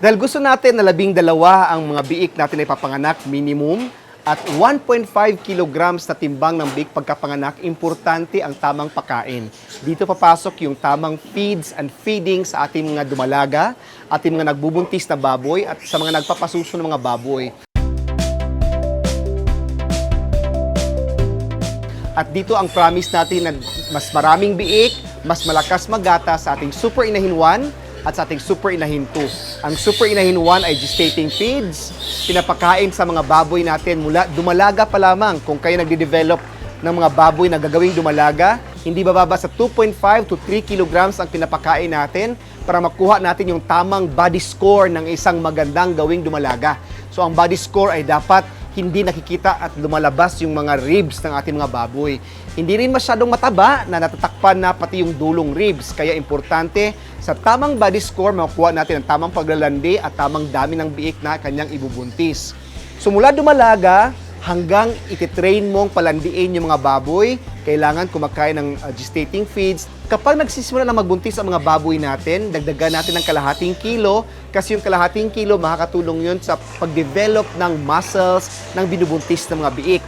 Dahil gusto natin na 12 ang mga biik natin ay papanganak minimum at 1.5 kilograms na timbang ng biik pagkapanganak, importante ang tamang pagkain. Dito papasok yung tamang feeds and feeding sa ating mga dumalaga, ating mga nagbubuntis na baboy at sa mga nagpapasuso ng mga baboy. At dito ang promise natin na mas maraming biik, mas malakas magata sa ating Super Inahin 1 at sa ating Super Inahin 2. Ang Super Inahin 1 ay gestating feeds, pinapakain sa mga baboy natin mula dumalaga pa lamang. Kung kayo nagde-develop ng mga baboy na gagawing dumalaga, hindi bababa sa 2.5 to 3 kilograms ang pinapakain natin para makuha natin yung tamang body score ng isang magandang gawing dumalaga. So ang body score ay dapat hindi nakikita at lumalabas yung mga ribs ng ating mga baboy. Hindi rin masyadong mataba na natatakpan na pati yung dulong ribs. Kaya importante, sa tamang body score, makukuha natin ang tamang paglalandi at tamang dami ng biik na kanyang ibubuntis. So mula dumalaga, hanggang ititrain mong palandiin yung mga baboy, kailangan kumakain ng gestating feeds. Kapag nagsisimula na magbuntis ang mga baboy natin, dagdagan natin ng kalahating kilo kasi yung kalahating kilo makakatulong yun sa pag-develop ng muscles ng binubuntis ng mga biik.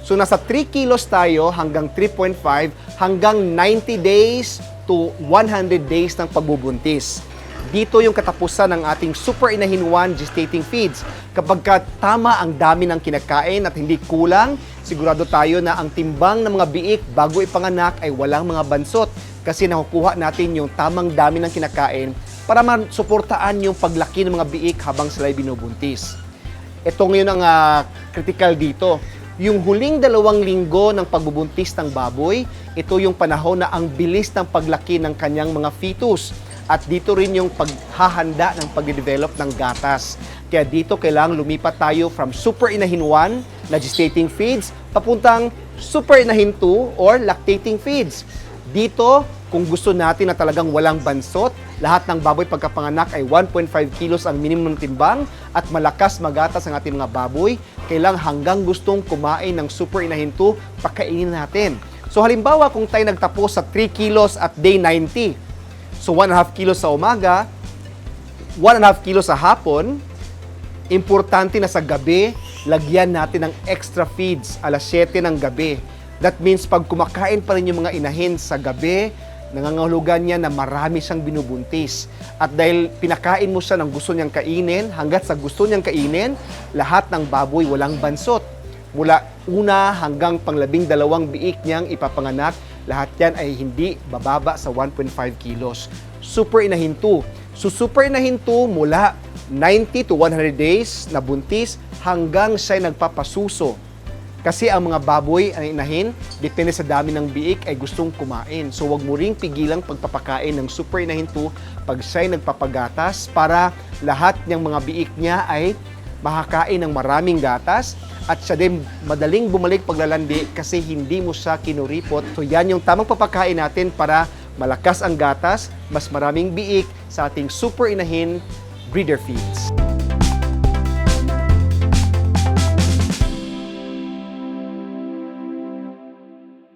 So nasa 3 kilos tayo hanggang 3.5 hanggang 90 days to 100 days ng pagbubuntis. Dito yung katapusan ng ating Super Inahin 1 gestating feeds. Kapag tama ang dami ng kinakain at hindi kulang, sigurado tayo na ang timbang ng mga biik bago ipanganak ay walang mga bansot kasi nakukuha natin yung tamang dami ng kinakain para masuportaan yung paglaki ng mga biik habang sila'y binubuntis. Ito ngayon ang critical dito. Yung huling 2 linggo ng pagbubuntis ng baboy, ito yung panahon na ang bilis ng paglaki ng kanyang mga fetus. At dito rin yung paghahanda ng pag-develop ng gatas. Kaya dito kailangang lumipat tayo from Super Inahin 1 na gestating feeds papuntang Super Inahin 2 or lactating feeds. Dito, kung gusto natin na talagang walang bansot, lahat ng baboy pagkapanganak ay 1.5 kilos ang minimum timbang at malakas magatas ang ating mga baboy, kailangang hanggang gustong kumain ng Super Inahin 2, pakainin natin. So halimbawa kung tayo nagtapos sa 3 kilos at day 90, so 1.5 kilos sa umaga, 1.5 kilos sa hapon, importante na sa gabi, lagyan natin ng extra feeds alas 7 ng gabi. That means pag kumakain pa rin yung mga inahin sa gabi, nangangahulugan niya na marami siyang binubuntis. At dahil pinakain mo siya ng gusto niyang kainin, hanggat sa gusto niyang kainin, lahat ng baboy walang bansot. Mula una hanggang pang-12 biik niyang ipapanganak, lahat yan ay hindi bababa sa 1.5 kilos. Super Inahin 2. So Super Inahin 2 mula 90 to 100 days na buntis hanggang siya'y nagpapasuso. Kasi ang mga baboy, ang inahin, depende sa dami ng biik ay gustong kumain. So wag mo ring pigilang pagpapakain ng Super Inahin 2 pag siya'y nagpapagatas para lahat ng mga biik niya ay makakain ng maraming gatas at siya din madaling bumalik paglalandi kasi hindi mo siya kinuripot. So yan yung tamang papakain natin para malakas ang gatas, mas maraming biik sa ating Super Inahin breeder feeds.